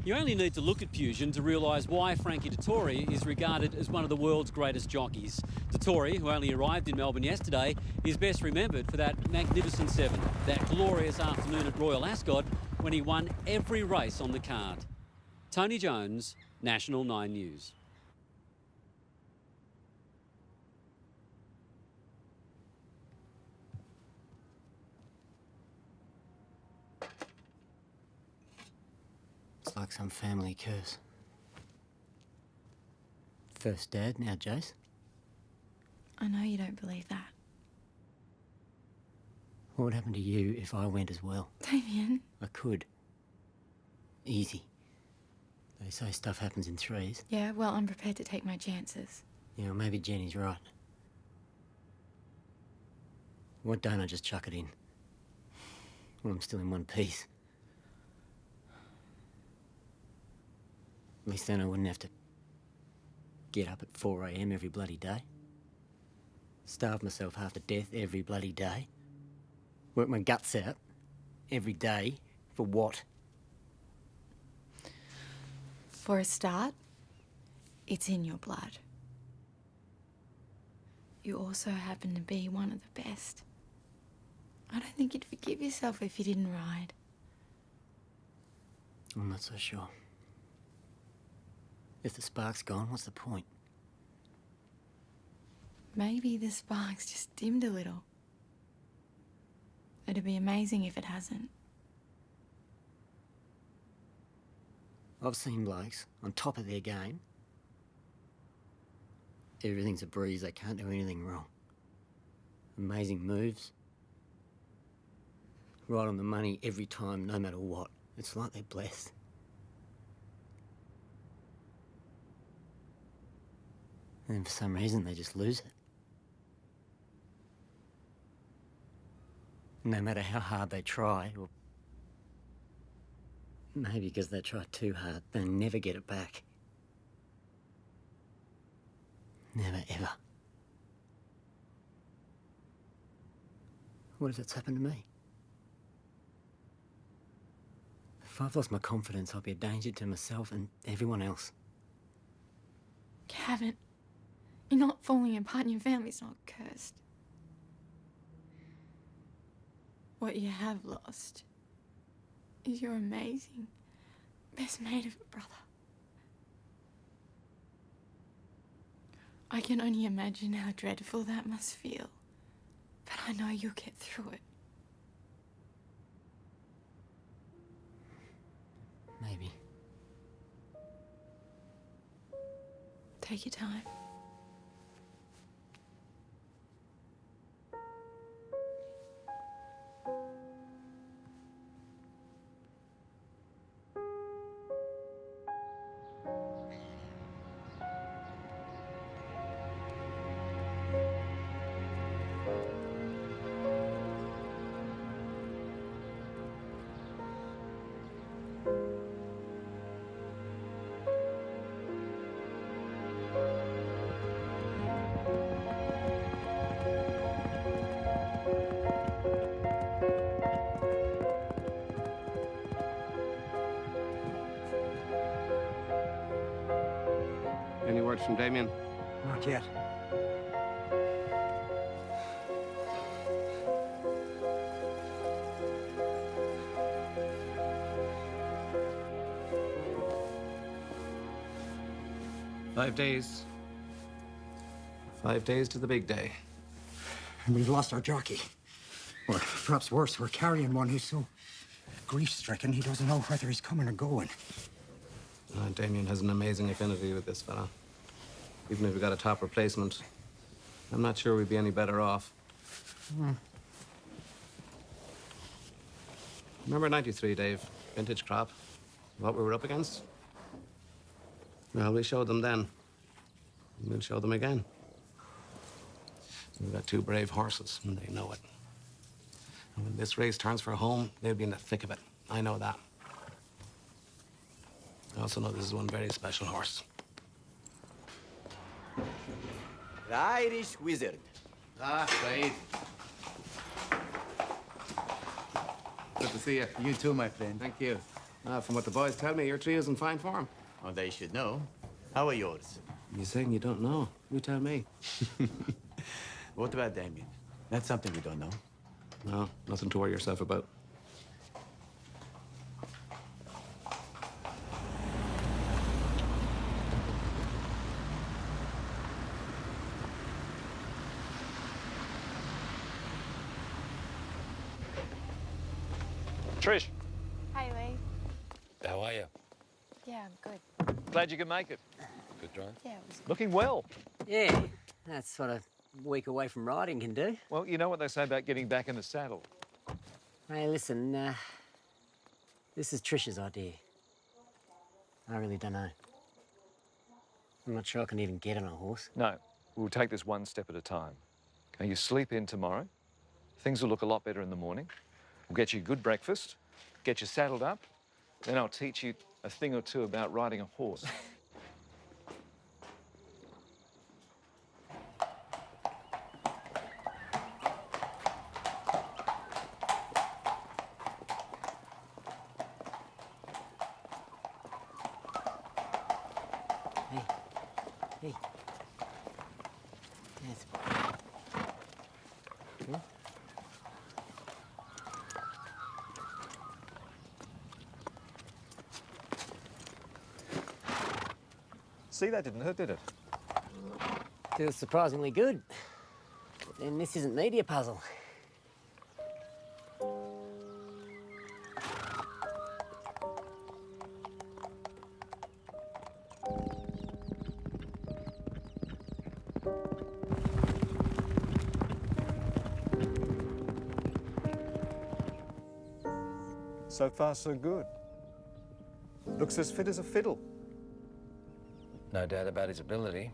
You only need to look at Fusion to realise why Frankie Dettori is regarded as one of the world's greatest jockeys. Dettori, who only arrived in Melbourne yesterday, is best remembered for that magnificent seven, that glorious afternoon at Royal Ascot when he won every race on the card. Tony Jones, National 9 News. It's like some family curse. First Dad, now Jace. I know you don't believe that. What would happen to you if I went as well? Damien. I could. Easy. They say stuff happens in threes. Yeah, well, I'm prepared to take my chances. Yeah, well, maybe Jenny's right. Why don't I just chuck it in? Well, I'm still in one piece. At least then I wouldn't have to get up at 4 a.m. every bloody day. Starve myself half to death every bloody day. Work my guts out every day. For what? For a start, it's in your blood. You also happen to be one of the best. I don't think you'd forgive yourself if you didn't ride. I'm not so sure. If the spark's gone, what's the point? Maybe the spark's just dimmed a little. It'd be amazing if it hasn't. I've seen blokes on top of their game. Everything's a breeze, they can't do anything wrong. Amazing moves. Right on the money every time, no matter what. It's like they're blessed. And for some reason, they just lose it. No matter how hard they try, or maybe because they try too hard, they never get it back. Never, ever. What if that's happened to me? If I've lost my confidence, I'll be a danger to myself and everyone else. You haven't. You're not falling apart and your family's not cursed. What you have lost is your amazing best mate of a brother. I can only imagine how dreadful that must feel, but I know you'll get through it. Maybe. Take your time. Any word from Damien? Not yet. Five days. 5 days to the big day. And we've lost our jockey. Or perhaps worse, we're carrying one who's so grief-stricken he doesn't know whether he's coming or going. Damien has an amazing affinity with this fella. Even if we got a top replacement, I'm not sure we'd be any better off. Remember 93, Dave? Vintage crop. What we were up against? Well, we showed them then. We'll show them again. We've got two brave horses, and they know it. And when this race turns for home, they'll be in the thick of it. I know that. I also know this is one very special horse. The Irish Wizard. Ah, Saeed. Good to see you. You too, my friend. Thank you. From what the boys tell me, your trio is in fine form. Oh, they should know. How are yours? You're saying you don't know. You tell me. What about Damien? That's something we don't know. No, nothing to worry yourself about. Trish, Hey, Lee. how are you? Yeah, I'm good. Glad you could make it. Good drive. Yeah, it was good. Looking well. Yeah, that's what a week away from riding can do. Well, you know what they say about getting back in the saddle. Hey, listen, this is Trish's idea. I really don't know. I'm not sure I can even get on a horse. No, we'll take this one step at a time. Okay, you sleep in tomorrow. Things will look a lot better in the morning. We'll get you a good breakfast, get you saddled up, then I'll teach you a thing or two about riding a horse. Hey, hey. Yes. Hmm? See, that didn't hurt, did it? Feels surprisingly good. Then this isn't media puzzle. So far, so good. Looks as fit as a fiddle. No doubt about his ability.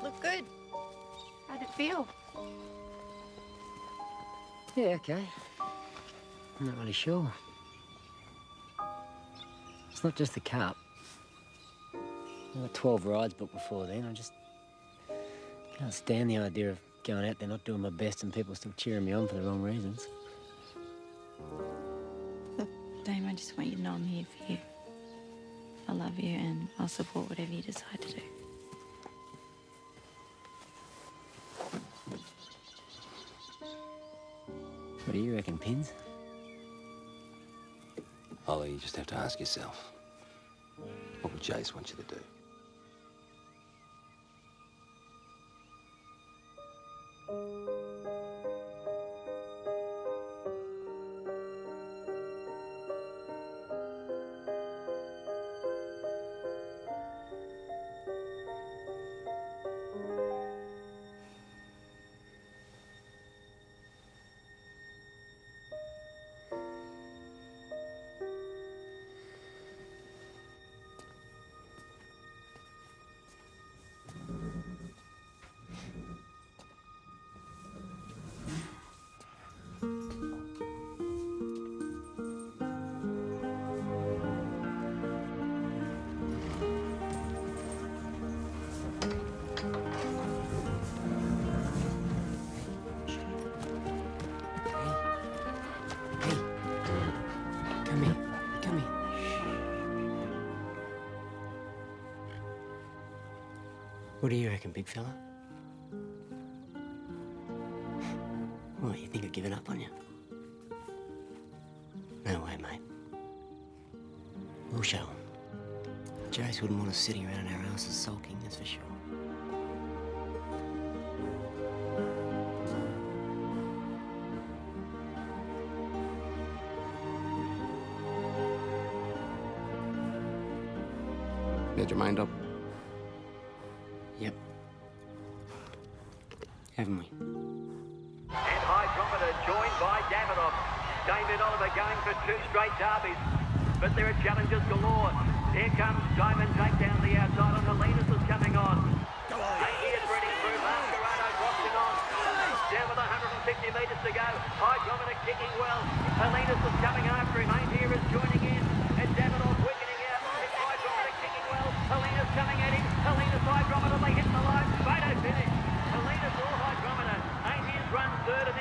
Look good. How'd it feel? Yeah, okay. I'm not really sure. It's not just the cup. I've got 12 rides booked before then. I just can't stand the idea of going out there not doing my best and people still cheering me on for the wrong reasons. Look, Dame, I just want you to know I'm here for you. I love you and I'll support whatever you decide to do. What do you reckon, Pins? Ollie, you just have to ask yourself, what would Jace want you to do? Hey, come here, come here. What do you reckon, big fella? What, you think I've given up on you? No way, mate. We'll show 'em. Jace wouldn't want us sitting around our houses sulking, that's for sure. Made your mind up? Yep. Haven't we? And Hydrometer joined by Davidoff. Damien Oliver going for 2 straight derbies. But there are challenges galore. Here comes Diamond Jake down the outside and Helenas is coming on. He is reading through. Mascherano boxing on. Down with 150 metres to go. Hydrometer kicking well. Helenas is coming after him. Aintier is joining in. And Davidoff quickening out. It's Hydrometer kicking well. Helenas coming at him. Helenas, Hydrometer, they hit the line. Photo finish. Helenas or Hydrometer. Aintier's run third and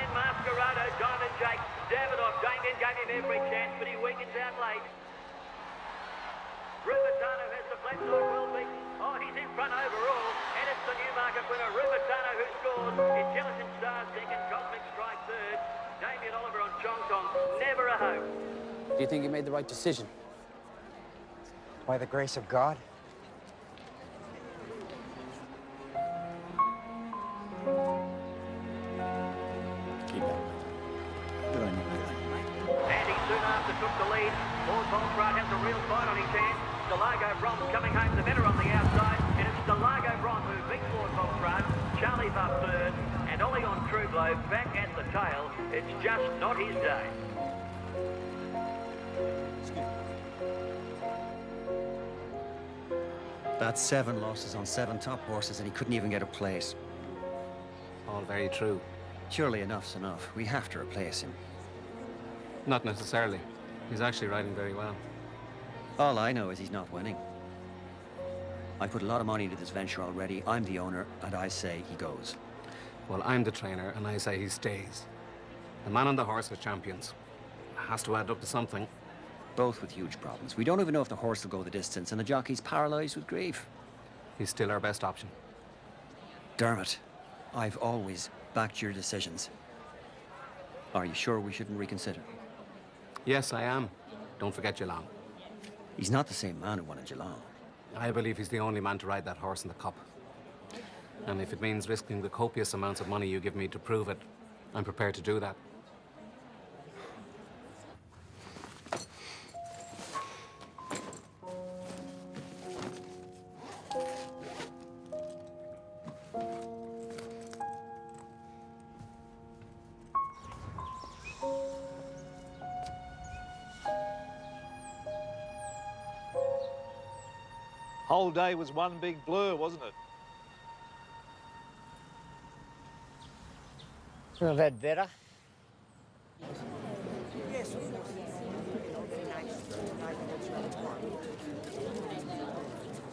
Do you think you made the right decision? By the grace of God. Keep up. Good on you, mate. And he soon after took the lead. Lord Bolfrad has a real fight on his hands. Delago Bronze coming home the better on the outside. And it's Delago Bronze who beats Lord Bolfrad. Charlie Buff third. And Ollie on Trueblow back at the tail. It's just not his day. That's 7 losses on 7 top horses, and he couldn't even get a place. All very true. Surely enough's enough. We have to replace him. Not necessarily. He's actually riding very well. All I know is he's not winning. I put a lot of money into this venture already. I'm the owner, and I say he goes. Well, I'm the trainer, and I say he stays. The man on the horse is champions. Has to add up to something. Both with huge problems. We don't even know if the horse will go the distance, and the jockey's paralysed with grief. He's still our best option. Dermot, I've always backed your decisions. Are you sure we shouldn't reconsider? Yes, I am. Don't forget Geelong. He's not the same man who won in Geelong. I believe he's the only man to ride that horse in the Cup. And if it means risking the copious amounts of money you give me to prove it, I'm prepared to do that. Whole day was one big blur, wasn't it? I've had better.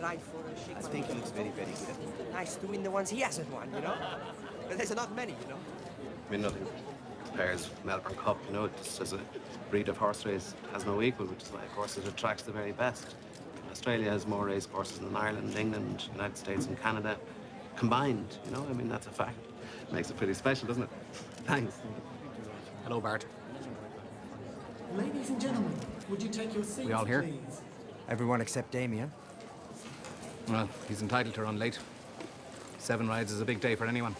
I think he looks very, very good. Nice to win the ones he hasn't won, you know? But there's not many, you know? I mean, nothing compares Melbourne Cup, you know, just as a breed of horse race, it has no equal, which is why, of course, it attracts the very best. Australia has more race courses than Ireland, England, United States and Canada combined, you know? I mean, that's a fact. Makes it pretty special, doesn't it? Thanks. Hello, Bart. Ladies and gentlemen, would you take your seats, We all here? please? Everyone except Damien. Well, he's entitled to run late. 7 rides is a big day for anyone.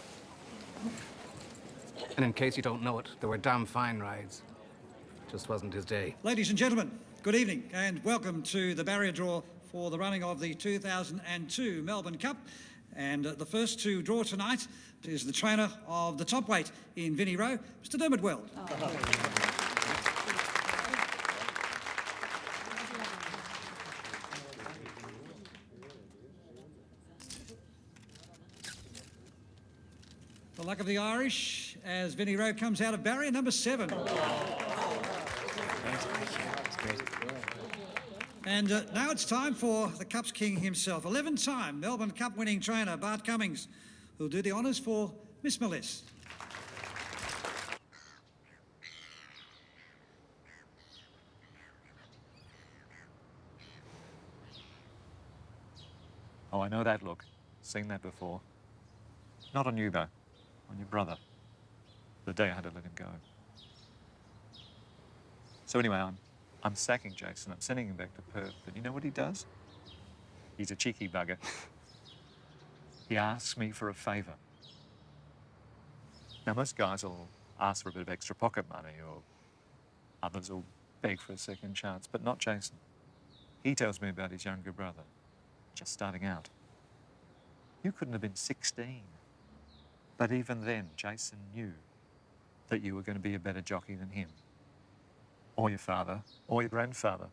And in case you don't know it, there were damn fine rides. Just wasn't his day. Ladies and gentlemen, good evening and welcome to the barrier draw for the running of the 2002 Melbourne Cup. And the first to draw tonight is the trainer of the top weight in Vinnie Rowe, Mr. Dermot Weld. The luck of the Irish as Vinnie Rowe comes out of barrier number 7. And now it's time for the Cup's king himself, 11-time Melbourne Cup winning trainer Bart Cummings, who'll do the honours for Miss Melisse. Oh, I know that look. Seen that before. Not on you, though. On your brother. The day I had to let him go. So anyway, I'm sacking Jason. I'm sending him back to Perth. But you know what he does? He's a cheeky bugger. He asks me for a favour. Now, most guys will ask for a bit of extra pocket money, or others will beg for a second chance, but not Jason. He tells me about his younger brother, just starting out. You couldn't have been 16. But even then, Jason knew that you were going to be a better jockey than him. Or your father, or your grandfather.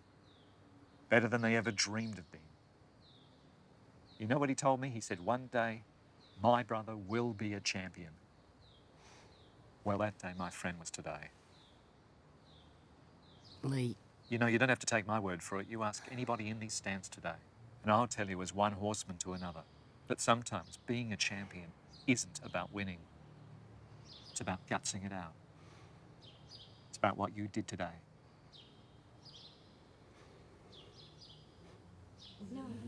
Better than they ever dreamed of being. You know what he told me? He said, one day, my brother will be a champion. Well, that day, my friend, was today. Lee. You know, you don't have to take my word for it. You ask anybody in these stands today, and I'll tell you as one horseman to another, that sometimes being a champion isn't about winning. It's about gutsing it out. It's about what you did today.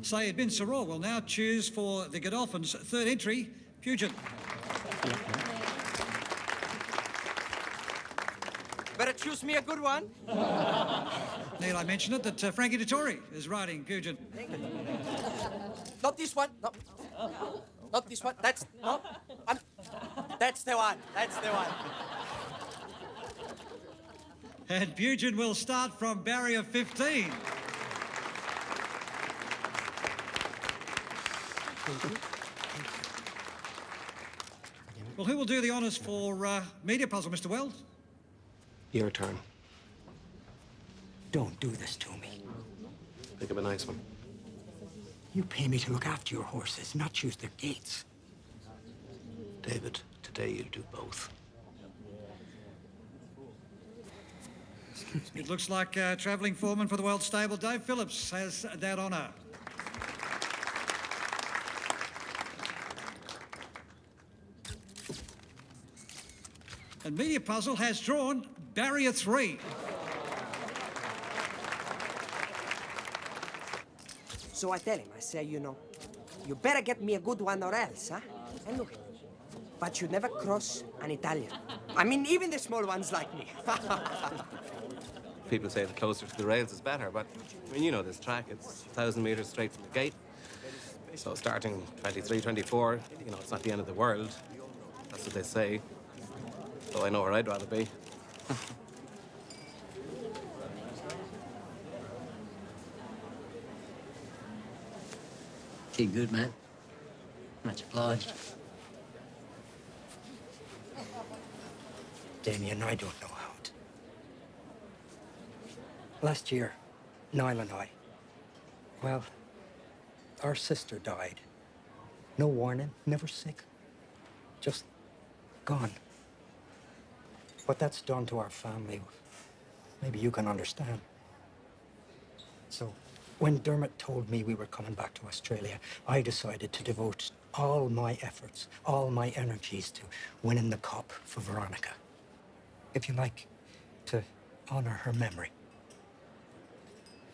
Sayed bin Saror will now choose for the Godolphins' third entry, Puget. Better choose me a good one. Need I mention it that Frankie Dettori is riding Guggen. Not this one. No. Not this one. That's no. That's the one. That's the one. And Bugin will start from barrier 15. Well, who will do the honours for Media Puzzle, Mr. Wells? Your turn. Don't do this to me. Think of a nice one. You pay me to look after your horses, not choose their gates. David, today you'll do both. It looks like travelling foreman for the World Stable, Dave Phillips, has that honour. And Media Puzzle has drawn barrier 3. So I tell him, I say, you know, you better get me a good one or else, huh? And look, but you never cross an Italian. I mean, even the small ones like me. People say the closer to the rails is better, but I mean, you know this track, it's 1,000 metres straight from the gate. So starting 23, 24, you know, it's not the end of the world. That's what they say. Though I know where I'd rather be. Keep good, man. Much obliged. Damien, I don't know how to. Last year, Niall and I, well, our sister died. No warning, never sick. Just gone. What that's done to our family, maybe you can understand. So, when Dermot told me we were coming back to Australia, I decided to devote all my efforts, all my energies to winning the cup for Veronica. If you like, to honor her memory.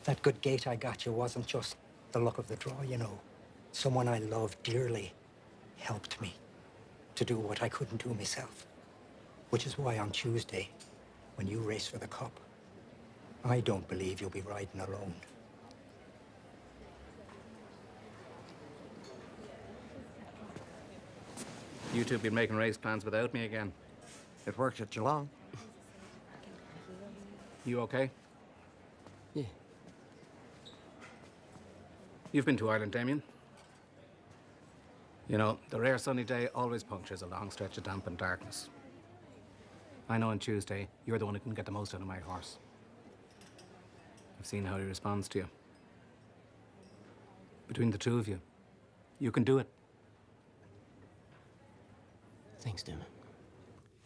That good gate I got you wasn't just the luck of the draw, you know. Someone I loved dearly helped me to do what I couldn't do myself. Which is why on Tuesday, when you race for the cup, I don't believe you'll be riding alone. You two have been making race plans without me again. It worked at Geelong. You okay? Yeah. You've been to Ireland, Damien. You know, the rare sunny day always punctures a long stretch of damp and darkness. I know on Tuesday, you're the one who can get the most out of my horse. I've seen how he responds to you. Between the two of you, you can do it. Thanks, Dermot.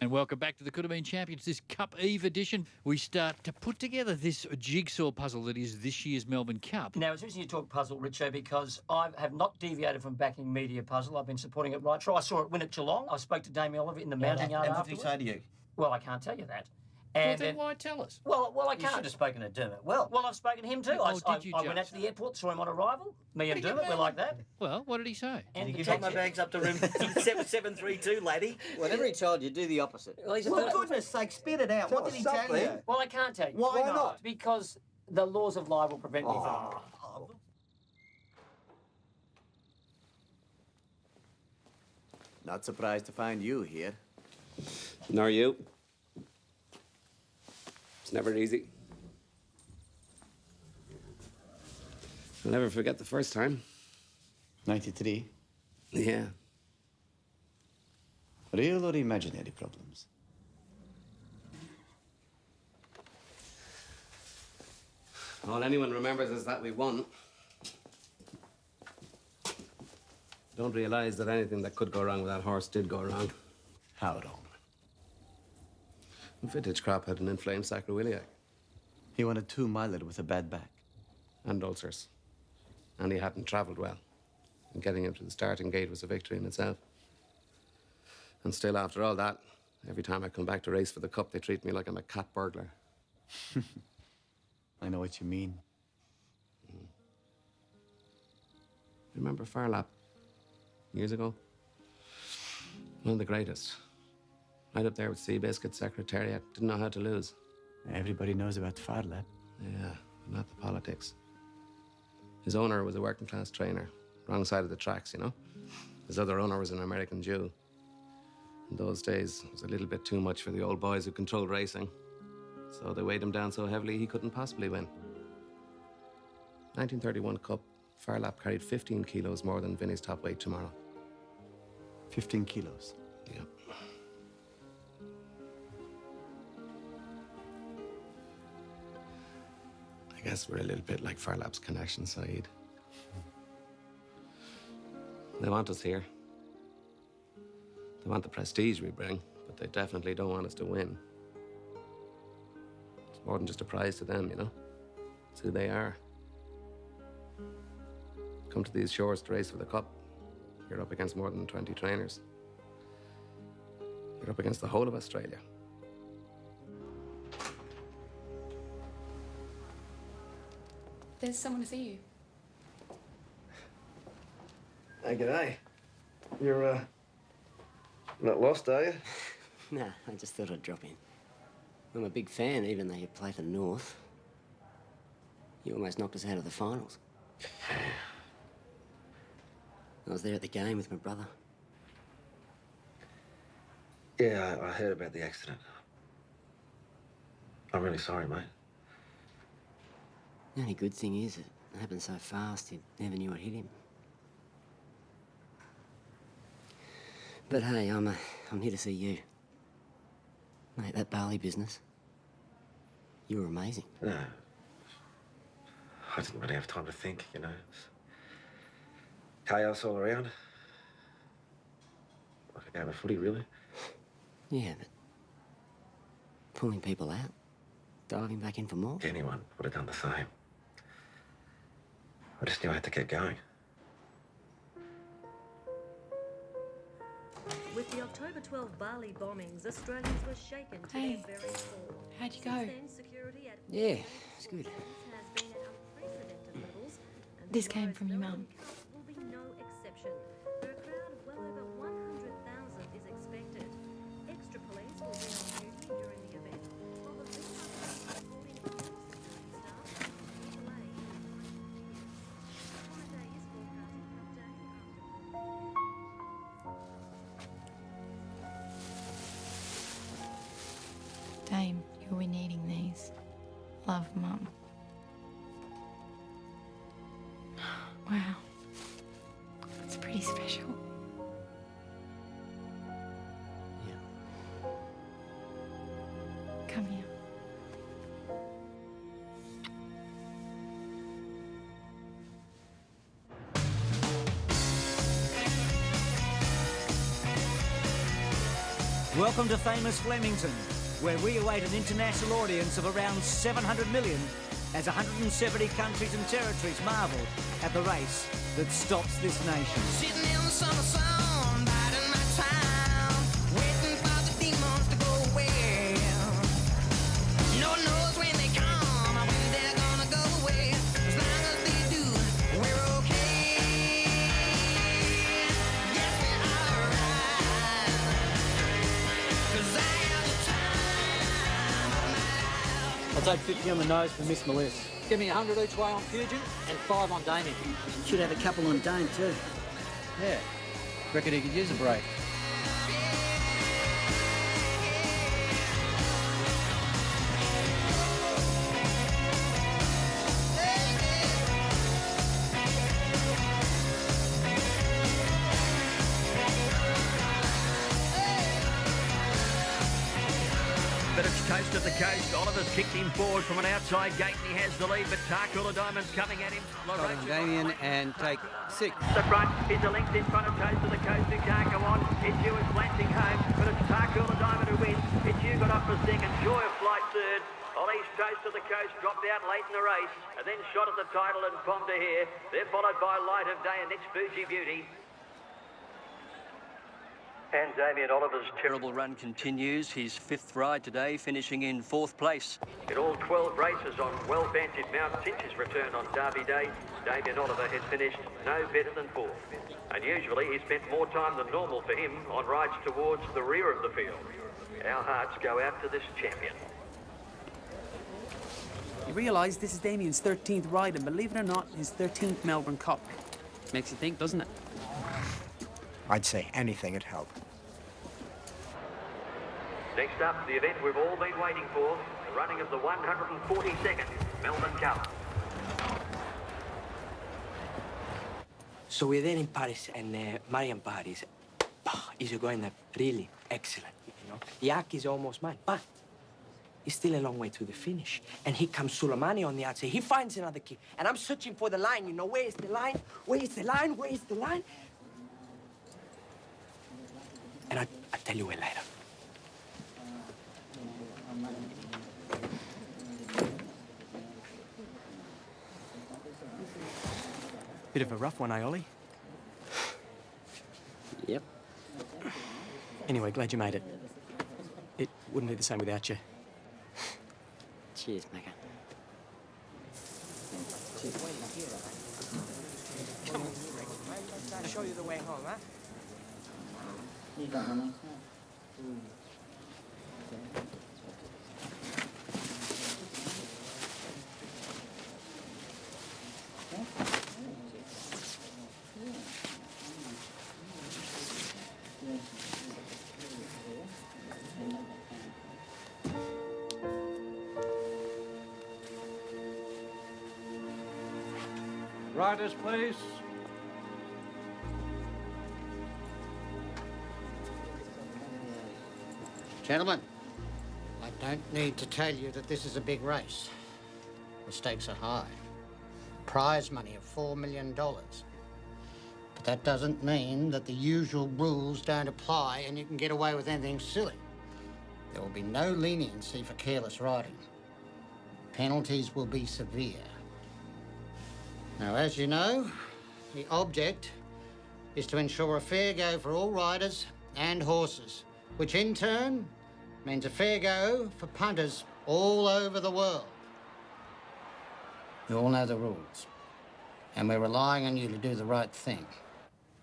And welcome back to the Could Have Been Champions, this Cup Eve edition. We start to put together this jigsaw puzzle that is this year's Melbourne Cup. Now, it's interesting you talk puzzle, Richo, because I have not deviated from backing Media Puzzle. I've been supporting it right through. I saw it win at Geelong. I spoke to Damien Oliver in the mounting yard And what did afterwards. he say to you? Well, I can't tell you that. Well, And then why tell us? Well, I You can't. should have spoken to Dermot. Well, I've spoken to him too. Oh, did you I went out just? to the airport, saw him on arrival. Me and What do you Dermot, we're mean? like that. Well, what did he say? And You the take my taxi- bags up to room 7732, laddie. Whatever he told you, do the opposite. Well, he's a For third- goodness sake, spit it out. What did he tell you? Well, I can't tell you. Why not? Because the laws of libel prevent me from. Not surprised to find you here. Nor you. It's never easy. I'll never forget the first time. 93. Yeah. Real or imaginary problems? All anyone remembers is that we won. Don't realize that anything that could go wrong with that horse did go wrong. How wrong? Vintage Crop had an inflamed sacroiliac. He won a 2-miler with a bad back. And ulcers. And he hadn't travelled well. And getting him to the starting gate was a victory in itself. And still, after all that, every time I come back to race for the cup, they treat me like I'm a cat burglar. I know what you mean. Remember Farlap? Years ago? One of the greatest. Right up there with Seabiscuit, Secretariat. Didn't know how to lose. Everybody knows about Farlap. Yeah. not the politics. His owner was a working class trainer, wrong side of the tracks, you know? His other owner was an American Jew. In those days, it was a little bit too much for the old boys who controlled racing. So they weighed him down so heavily he couldn't possibly win. 1931 Cup, Farlap carried 15 kilos more than Vinny's top weight tomorrow. 15 kilos? Yeah. I guess we're a little bit like Farlap's connection, Saeed. They want us here. They want the prestige we bring, but they definitely don't want us to win. It's more than just a prize to them, you know? It's who they are. Come to these shores to race for the cup. You're up against more than 20 trainers. You're up against the whole of Australia. There's someone to see you. Hey, g'day. You're, not lost, are you? Nah, I just thought I'd drop in. I'm a big fan, even though you play for North. You almost knocked us out of the finals. I was there at the game with my brother. Yeah, I heard about the accident. I'm really sorry, mate. The only good thing is it happened so fast, he never knew it hit him. But hey, I'm here to see you. Mate, that barley business, you were amazing. No. I didn't really have time to think, you know. Chaos all around. Like a game of footy, really. Yeah, but pulling people out, diving back in for more. Anyone would have done the same. I just knew I had to keep going. With the October 12 Bali bombings, Australians were shaken to their very core. How'd you go? Since then, security at Yeah, it's good. has been at unprecedented levels, and This came from your mum. will be no exception. Where a crowd of well over 100,000 is expected. Extra police will be on duty during the event, while the lead up to supporting all security staff will delay. Holiday is forecasting a day after. Dame, you'll be needing these. Love, Mum. Wow. It's pretty special. Yeah. Come here. Welcome to famous Flemington, where we await an international audience of around 700 million as 170 countries and territories marvel at the race that stops this nation. Sitting in the summer sun, biding my time, waiting for the demons to go away. No one knows when they come or when they're gonna go away. As long as they do, we're okay. Yes, we're alright. 'Cause I have the time of my life. I'll take 50 on the nose for Miss Melissa. Give me 100 each way on Fugit and 5 on Damien. Should have a couple on Dame too. Yeah. Reckon he could use a break. But it's toast of the coast. Oliver's kicked him forward from an outside gate and he has the lead, but Tarcoola Diamond's coming at him. Damien and take 6. The front is a length in front of Toast of the Coast who can't go on. It's you is glancing home, but it's Tarcoola Diamond who wins. It's you got up for second, Joy of Flight third. Ollie's Toast of the Coast dropped out late in the race and then shot at the title and Pom to here. They're followed by Light of Day and next Fuji Beauty. And Damien Oliver's terrible run continues. His 5th ride today, finishing in 4th place. In all 12 races on well-fancied mount since his return on Derby Day, Damien Oliver has finished no better than 4th. And usually he spent more time than normal for him on rides towards the rear of the field. Our hearts go out to this champion. You realise this is Damien's 13th ride, and believe it or not, his 13th Melbourne Cup. Makes you think, doesn't it? I'd say anything would help. Next up, the event we've all been waiting for, the running of the 142nd Melbourne Cup. So we're there in Paris, and Marian Paris is going really excellent, you know. The arc is almost mine, but he's still a long way to the finish. And here comes Suleimani on the outside. He finds another kick, and I'm searching for the line, you know. Where's the line? Where's the line? Where's the line? And I'll tell you where later. Bit of a rough one, Ollie. Yep. Anyway, glad you made it. It wouldn't be the same without you. Cheers, Macca. Come on, I'll show you the way home, huh? Riders, please. Gentlemen, I don't need to tell you that this is a big race. The stakes are high. Prize money of $4 million. But that doesn't mean that the usual rules don't apply and you can get away with anything silly. There will be no leniency for careless riding. Penalties will be severe. Now, as you know, the object is to ensure a fair go for all riders and horses, which in turn means a fair go for punters all over the world. You all know the rules, and we're relying on you to do the right thing.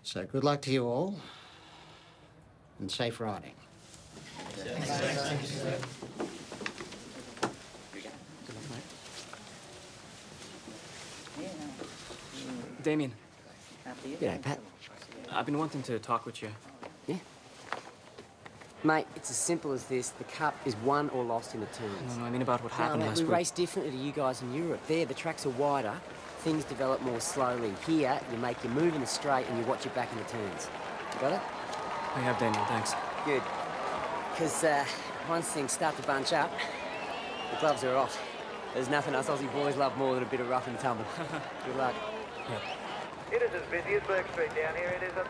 So good luck to you all, and safe riding. Damien. G'day, Pat. I've been wanting to talk with you. Yeah? Mate, it's as simple as this. The Cup is won or lost in the turns. No, I mean about what happened last we week. race differently to you guys in Europe. There, the tracks are wider, things develop more slowly. Here, you make your move in the straight and you watch your back in the turns. Got it? I have, Damien, thanks. Good. Because once things start to bunch up, the gloves are off. There's nothing us Aussie boys love more than a bit of rough and tumble. Good luck. It is as busy as Burke Street down here. It is a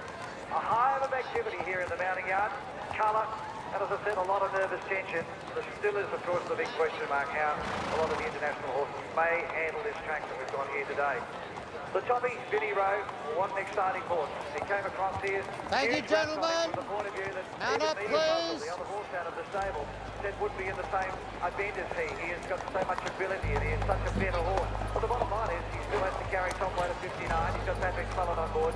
hive of activity here in the mounting yard. Colour, and as I said, a lot of nervous tension. There still is, of course, the big question mark how a lot of the international horses may handle this track that we've got here today. The toppy, Vinnie Rowe, what an exciting horse. He came across here. Thank you, gentlemen. From the point of view that Mount up, please. The other horse out of the stable said would be in the same event as he. He has got so much ability and he is such a better horse. But the bottom line is he still has to carry top weight of 59. He's got Patrick Mullen on board.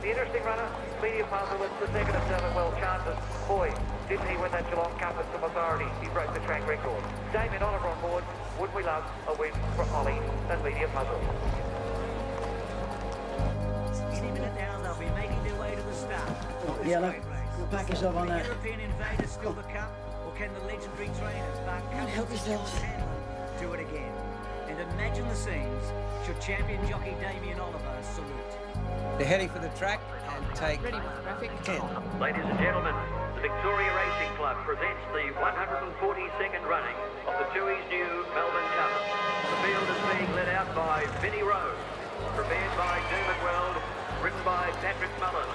The interesting runner, Media Puzzle, it's the second of 7 well chances. Boy, didn't he win that Geelong Cup with some authority. He broke the track record. Damien Oliver on board. Would we love a win for Ollie and Media Puzzle? Any minute now, they'll be making their way to the start. Yeah, look, you'll pack yourself on Can the that. European invaders steal the cup, or can the legendary trainers Mark Help Cummins yourself. and Hanlon do it again? And imagine the scenes should champion jockey Damien Oliver salute. They're heading for the track and take 10. Ladies and gentlemen, the Victoria Racing Club presents the 142nd running of the Tui's new Melbourne Cup. The field is being led out by Vinnie Rowe, prepared by Dermot Weld, ridden by Patrick Mullen.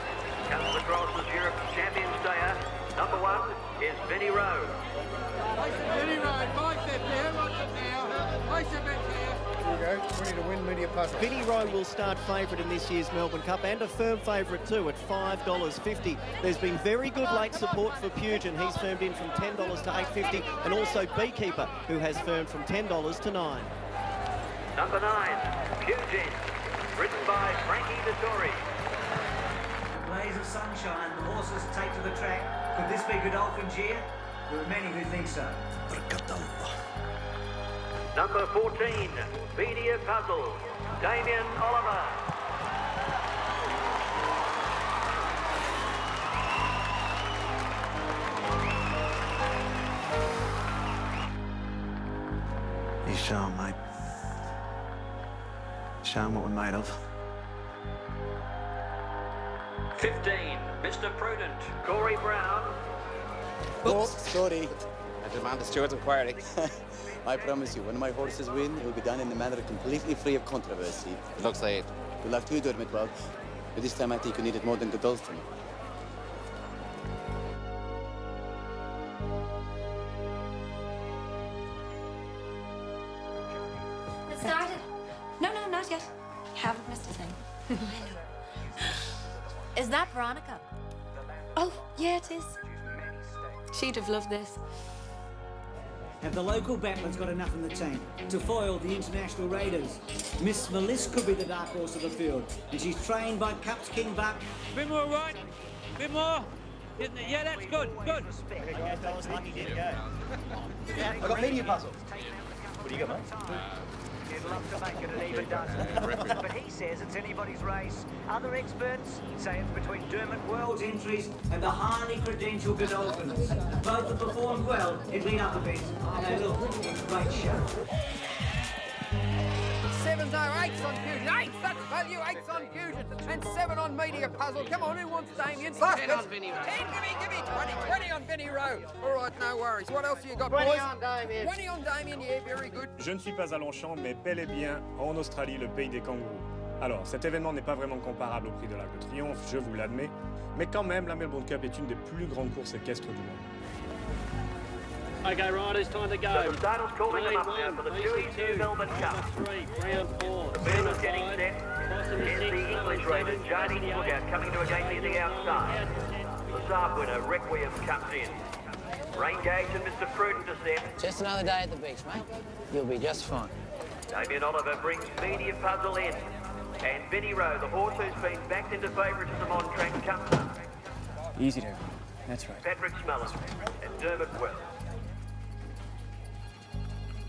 Comes across as Europe's champion stayer. Number 1 is Vinnie Rowe. Vinnie Rowe, bicep there, watch it now. Bicep back there. Here we go, ready to win Media Puzzle. Vinnie Rowe will start favourite in this year's Melbourne Cup and a firm favourite too at $5.50. There's been very good late support for Pugin. He's firmed in from $10 to $8.50, and also Beekeeper, who has firmed from $10 to $9. Number 9, Pugin, ridden by Frankie Dettori. Blaze of sunshine, the horses take to the track. Could this be Godolphin Gia? There are many who think so. Number 14, Media Puzzle, Damien Oliver. You show 'em, mate. Show 'em what we're made of. 15, Mr. Prudent, Corey Brown. Oops, sorry. I demand the steward's inquiry. I promise you, when my horses win, it will be done in a manner completely free of controversy. It looks like it. Good luck to you, Dermot Weld. But this time I think you need it more than Godolphin. It started. No, not yet. You haven't missed a thing. Is that Veronica? Oh, yeah, it is. She'd have loved this. Have the local battlers got enough in the tank to foil the international raiders? Miss Meliss could be the dark horse of the field, and she's trained by Cup's King Buck. Bit more right. Bit more. Yeah, that's good. Good. That was lucky, didn't go. I got Media Puzzle. What do you got, mate? He'd love to make it an even dozen. But he says it's anybody's race. Other experts say it's between Dermot World's entries and the highly credentialed Godolphins. Both have performed well in lead-up events. They look great show. 7s are 8s on Fusion. 8s, that's value. 8s on Fusion. And 7 on Media Puzzle. Come on, who wants Damien? 10 on Vinny Rowe. 10, give me 20. 20 on Vinny Rowe. All right, no worries. What else you got, 20 boys? on Damien. 20 on Damien, yeah, very good. Je ne suis pas à Longchamp, mais bel et bien en Australie, le pays des kangourous. Alors, cet événement n'est pas vraiment comparable au Prix de l'Arc de Triomphe, je vous l'admets, mais quand même, la Melbourne Cup est une des plus grandes courses équestres du monde. Okay, riders, time to go. So the starter's calling them up now for the 2E2 Melbourne Cup. The field is getting set. Here's the English Raiders, Jardine Lookout, coming to a gate near the outside. The Saab winner, Requiem, comes in. Rain Gauge and Mr. Prudent to set. Just another day at the beach, mate. You'll be just fine. Damien Oliver brings Media Puzzle in. And Vinny Rowe, the horse who's been backed into favouritism on track, comes up. Easy there. That's right. Patrick Smullen and Dermot Wells.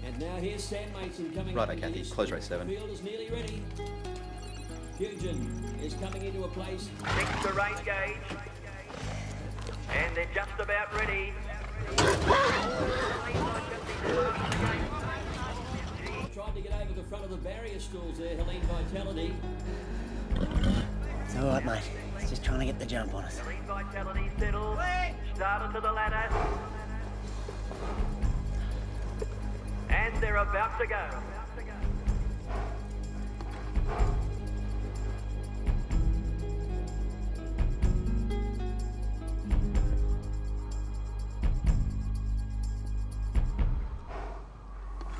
And now here's Stan Mason coming Righto, up. Kathy. Close race 7. The field is nearly ready. Fusion is coming into a place. Next to Rain Gauge. And they're just about ready. Tried to get over the front of the barrier stools there, Helene Vitality. It's all right, mate. It's just trying to get the jump on us. Helene Vitality settled. Started to the ladder. And they're about to go.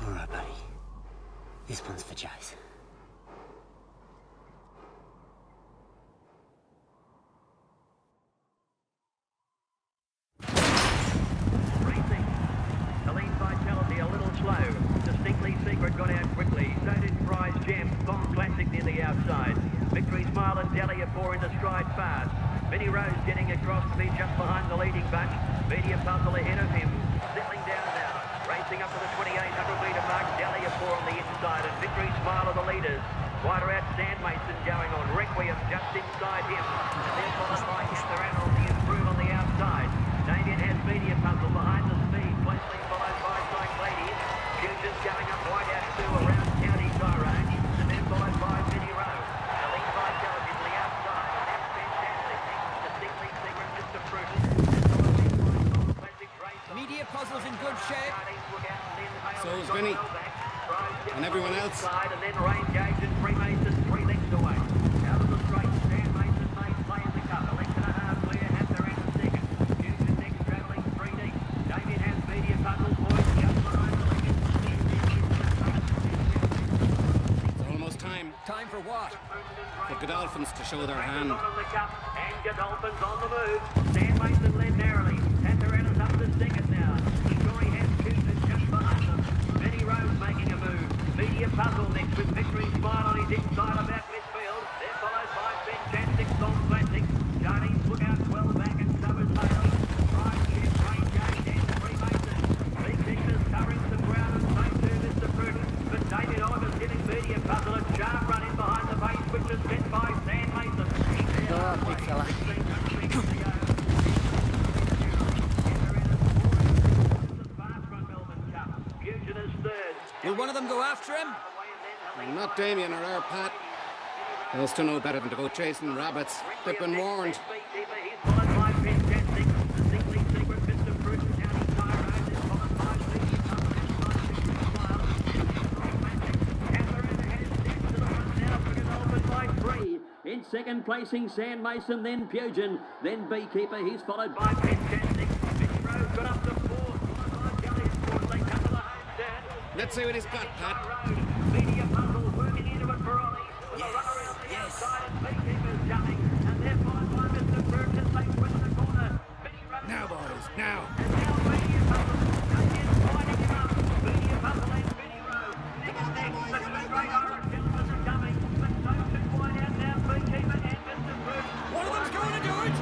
All right, buddy. This one's for Jace. Racing. Helene Vitality a little slow. Distinctly Secret got out quickly. So did Prize Gem. Bomb Classic near the outside. Victory Smile and Deli are pouring into stride fast. Vinny Rose getting across to be just behind the leading bunch. Media Puzzle ahead of him. Settling down now. Racing up to the 2,800 metre mark. Deli are four on the inside and Victory Smile are the leaders. Wider out Stan Mason going on. Requiem just inside him. And then followed by Catherine on the improve on the outside. Damien has Media Puzzle behind the speed. Closely followed by Cycle Lady. Fusion's going up wide out to around County Tyrone. And then followed by Vinny Rowe. Helene Vitality to the outside. That's fantastic. Distinctly Secret, Mr. Prudent. Media Puzzle's in good shape. So is Vinny. And everyone else. And then Rain Gauge and Freemason 3 lengths away. Out of the straight, Stan Mason made play in the cup. A length and a half clear, Hatter in second. Fusion next, travelling 3 deep. Damien has Media Puzzle, boys just behind the leggings. It's almost time. Time for what? For Godolphins to show their hand. On the cup, and Godolphins on the move. Stan Mason led narrowly. Hatter is up to second now. Story has Fusion just behind them. Vinny Rose making a move. Media Puzzle next with Victory Smile on his inside about midfield. They're followed by Fantastic Song Classic. Jardine's Lookout well back and so is Hale. Pride Chef, Rain Gauge and Freemason. Big Victor's covering some ground and so too Mr. Prudent. big fella. Will one of them go after him? Not Damien or our Pat. Those two know better than to go chasing rabbits. They've been warned. In second placing, Sam Mason, then Pugin, then Beekeeper. He's followed by Fantastic. Rose got up to fourth. Let's see what he's got, Pat. Media Puzzle working into it for Ollie. Yes. Beekeeper's jumping, and they're followed by Mr. Burke as they twist the corner. Now, boys, now. And now Media Puzzle. Damien's fighting him up. Media Puzzle and Vinny Rose. Next, the two great Irish gentlemen are coming. But so two wide out now, Beekeeper and Mr. Burke. One of them's going to do it.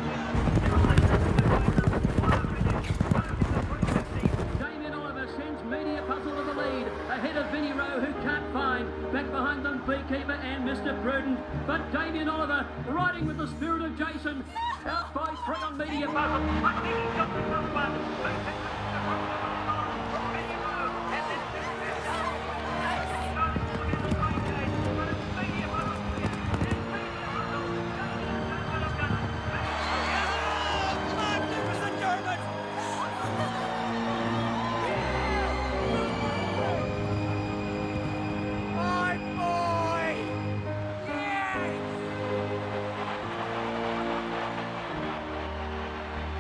Damien Oliver sends Media Puzzle to the lead. Ahead of Vinny Rowe, who can't find. Back behind them, Beekeeper and Mr. Prudent. But Damien Oliver, riding with the spirit of Jason. Out by 3 on Media Puzzle. I think he's got the top one. Vinny Rowe,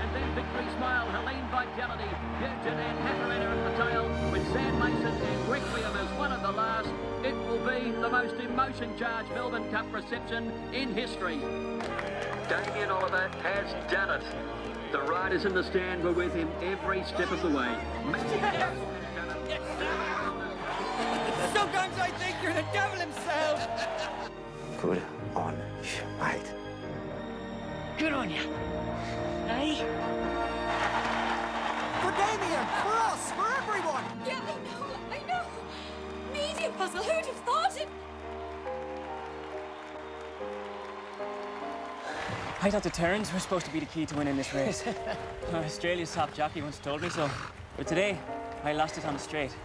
and then Victory Smile, Helene Vitality, Pugin and Haparana at the tail, with Sam Mason and Requiem as one of the last. It will be the most emotion-charged Melbourne Cup reception in history. Damien Oliver has done it. The riders in the stand were with him every step of the way. Sometimes I think you're the devil himself. Good on you, mate. Good on you. Hey? For Damien, for us, for everyone. Yeah, I know. Media Puzzle, who'd have thought it? I thought the turns were supposed to be the key to winning this race. Australia's top jockey once told me so. But today, I lost it on the straight.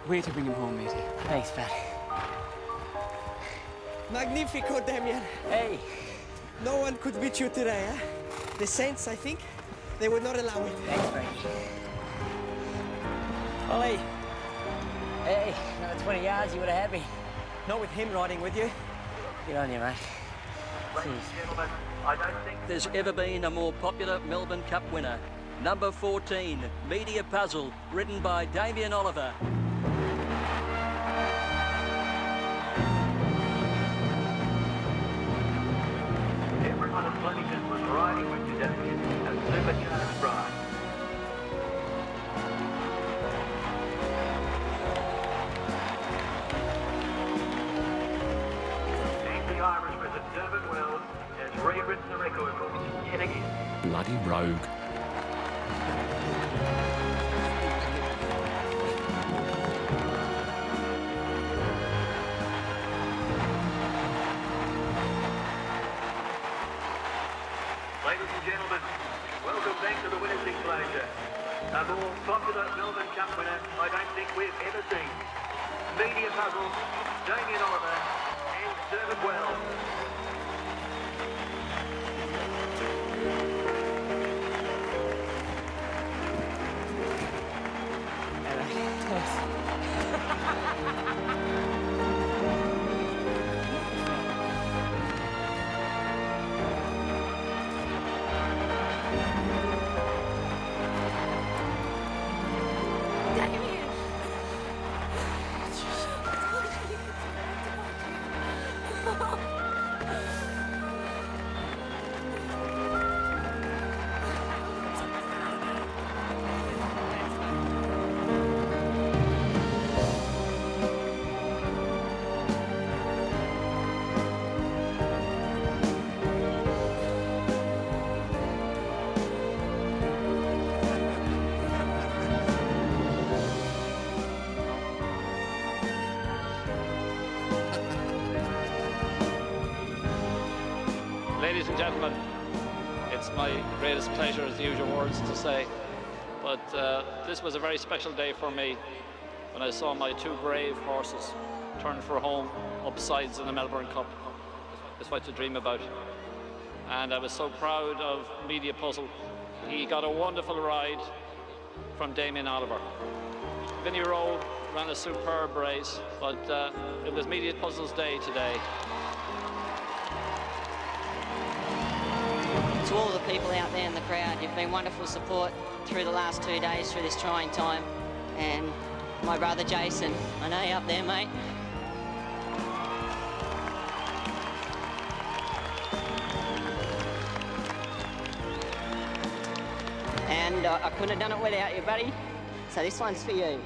Way to bring him home, matey. Thanks, Pat. Magnifico, Damien. Hey. No one could beat you today, eh? The Saints, I think, they would not allow it. Thanks, Frank. Ollie. Hey, another 20 yards, you would have had me. Not with him riding with you. Good on you, mate. Ladies and gentlemen, I don't think there's ever been a more popular Melbourne Cup winner. Number 14, Media Puzzle, ridden by Damien Oliver. Everyone at Flemington was riding with Damien, a supercharged ride. The Irish President Dermot Wells has rewritten the record books yet again. Bloody rogue. Ladies and gentlemen, welcome back to the Winners' Enclosure. A more popular Melbourne Cup winner I don't think we've ever seen. Media Puzzle, Damien Oliver and Dermot Wells. and gentlemen, it's my greatest pleasure, as the usual words to say, but this was a very special day for me when I saw my two brave horses turn for home upsides in the Melbourne Cup. It's what you dream about. And I was so proud of Media Puzzle. He got a wonderful ride from Damien Oliver. Vinnie Rowe ran a superb race, but it was Media Puzzle's day today. To all the people out there in the crowd, you've been wonderful support through the last 2 days, through this trying time. And my brother Jason, I know you're up there, mate. And I couldn't have done it without you, buddy. So this one's for you.